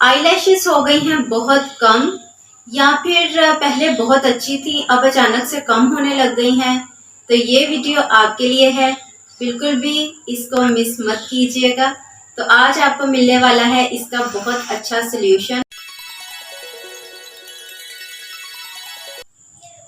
Eyelashes हो गई हैं बहुत कम, या फिर पहले बहुत अच्छी थी अब अचानक से कम होने लग गई हैं, तो ये वीडियो आपके लिए है। बिल्कुल भी इसको मिस मत कीजिएगा। तो आज आपको मिलने वाला है इसका बहुत अच्छा सोल्यूशन।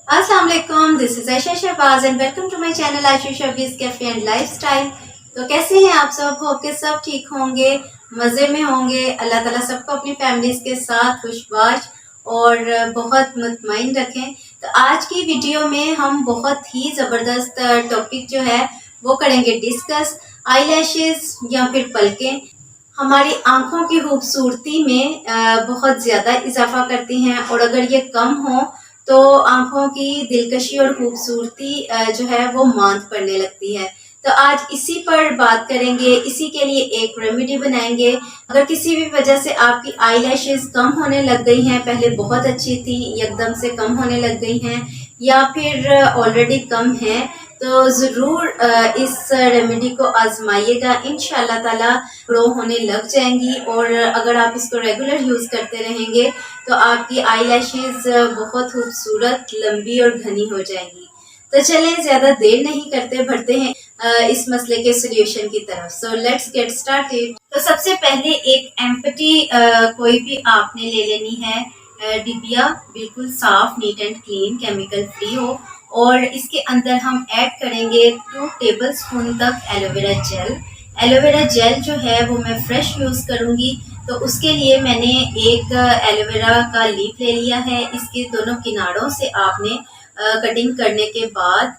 अस्सलाम वालेकुम, this is Ayesha Shahbaz and welcome to my channel Ayesha Shahbaz cafe and lifestyle. तो कैसे हैं आप सब? होप के सब ठीक होंगे, मज़े में होंगे। अल्लाह ताला सबको अपनी फैमिलीज़ के साथ खुशबाश और बहुत मुतमईन रखें। तो आज की वीडियो में हम बहुत ही ज़बरदस्त टॉपिक जो है वो करेंगे डिस्कस। आईलैशेस या फिर पलकें हमारी आँखों की खूबसूरती में बहुत ज़्यादा इज़ाफ़ा करती हैं, और अगर ये कम हो तो आँखों की दिलकशी और खूबसूरती जो है वो मांद पड़ने लगती है। तो आज इसी पर बात करेंगे, इसी के लिए एक रेमेडी बनाएंगे। अगर किसी भी वजह से आपकी आईलैशेस कम होने लग गई हैं, पहले बहुत अच्छी थी एकदम से कम होने लग गई हैं, या फिर ऑलरेडी कम हैं, तो ज़रूर इस रेमेडी को आजमाइएगा। इंशाल्लाह ताला ग्रो होने लग जाएंगी, और अगर आप इसको रेगुलर यूज़ करते रहेंगे तो आपकी आईलैशेस बहुत खूबसूरत, लंबी और घनी हो जाएंगी। तो चलें, ज़्यादा देर नहीं करते, बढ़ते हैं इस मसले के सोल्यूशन की तरफ। So let's get started. तो सबसे पहले एक एम्प्टी कोई भी आपने ले लेनी है डिबिया, बिल्कुल साफ, neat and clean, chemical free हो, और इसके अंदर हम ऐड करेंगे 2 टेबलस्पून तक एलोवेरा जेल। एलोवेरा जेल जो है वो मैं फ्रेश यूज़ करूँगी, तो उसके लिए मैंने एक एलोवेरा का लीफ ले लिया है। इसके दोनों किनारों से आपने कटिंग करने के बाद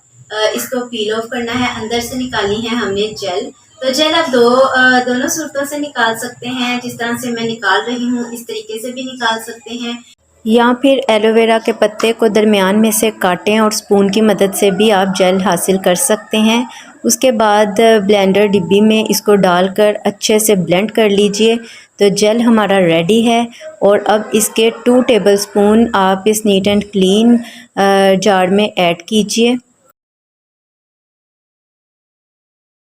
इसको पील ऑफ करना है। अंदर से निकाली है हमने जेल। तो जेल आप दोनों सूरतों से निकाल सकते हैं। जिस तरह से मैं निकाल रही हूँ इस तरीके से भी निकाल सकते हैं, या फिर एलोवेरा के पत्ते को दरमियान में से काटें और स्पून की मदद से भी आप जेल हासिल कर सकते हैं। उसके बाद ब्लेंडर डिब्बी में इसको डालकर अच्छे से ब्लेंड कर लीजिए। तो जेल हमारा रेडी है, और अब इसके 2 टेबलस्पून आप इस नीट एंड क्लीन जार में ऐड कीजिए।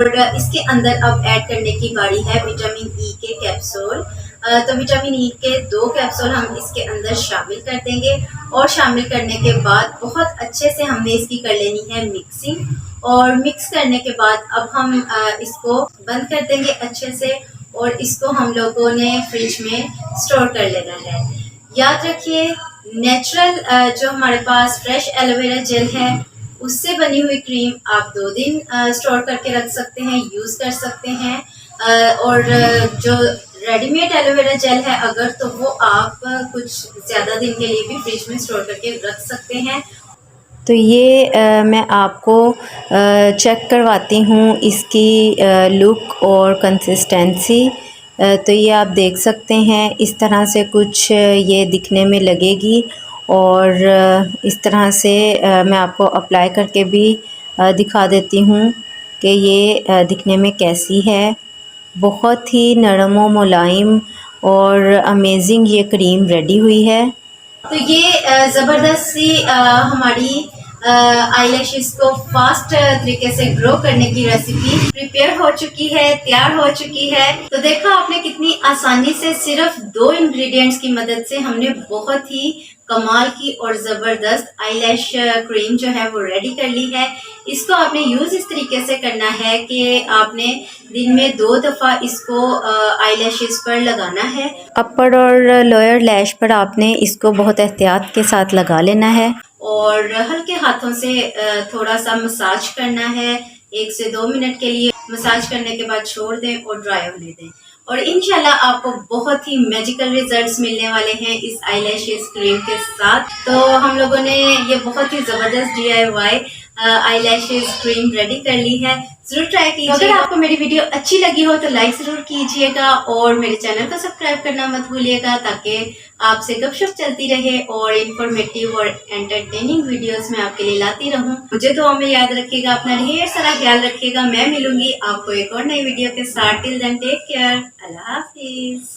और इसके अंदर अब ऐड करने की बारी है विटामिन ई के कैप्सूल। तो विटामिन ई के 2 कैप्सूल हम इसके अंदर शामिल कर देंगे, और शामिल करने के बाद बहुत अच्छे से हमने इसकी कर लेनी है मिक्सिंग। और मिक्स करने के बाद अब हम इसको बंद कर देंगे अच्छे से, और इसको हम लोगों ने फ्रिज में स्टोर कर लेना है। याद रखिए, नेचुरल जो हमारे पास फ्रेश एलोवेरा जेल है उससे बनी हुई क्रीम आप 2 दिन स्टोर करके रख सकते हैं, यूज़ कर सकते हैं। और जो रेडीमेड एलोवेरा जेल है अगर, तो वो आप कुछ ज़्यादा दिन के लिए भी फ्रिज में स्टोर करके रख सकते हैं। तो ये मैं आपको चेक करवाती हूँ इसकी लुक और कंसिस्टेंसी। तो ये आप देख सकते हैं, इस तरह से कुछ ये दिखने में लगेगी, और इस तरह से मैं आपको अप्लाई करके भी दिखा देती हूँ कि ये दिखने में कैसी है। बहुत ही नरम व मुलायम और अमेजिंग ये क्रीम रेडी हुई है। तो ये ज़बरदस्त सी हमारी आईलैशेस को फास्ट तरीके से ग्रो करने की रेसिपी प्रिपेयर हो चुकी है, तैयार हो चुकी है। तो देखा आपने कितनी आसानी से सिर्फ 2 इंग्रेडिएंट्स की मदद से हमने बहुत ही कमाल की और ज़बरदस्त आईलैश क्रीम जो है वो रेडी कर ली है। इसको आपने यूज़ इस तरीके से करना है कि आपने दिन में 2 दफ़ा इसको आईलैशेस पर लगाना है। अपर और लोअर लैश पर आपने इसको बहुत एहतियात के साथ लगा लेना है, और हल्के हाथों से थोड़ा सा मसाज करना है। 1 से 2 मिनट के लिए मसाज करने के बाद छोड़ दें और ड्राई होने दें, और इंशाल्लाह आपको बहुत ही मैजिकल रिजल्ट्स मिलने वाले हैं इस आईलैशेस क्रीम के साथ। तो हम लोगों ने ये बहुत ही ज़बरदस्त DIY आईलैशेस क्रीम रेडी कर ली है। ज़रूर ट्राई कीजिए। अगर आपको मेरी वीडियो अच्छी लगी हो तो लाइक ज़रूर कीजिएगा, और मेरे चैनल को सब्सक्राइब करना मत भूलिएगा, ताकि आपसे गपशप चलती रहे और इंफॉर्मेटिव और एंटरटेनिंग वीडियोस मैं आपके लिए लाती रहूं। मुझे दुआ में याद रखिएगा, अपना ढेर सारा ख्याल रखिएगा। मैं मिलूंगी आपको एक और नई वीडियो के साथ। टिल देन टेक केयर, अल्लाह हाफिज।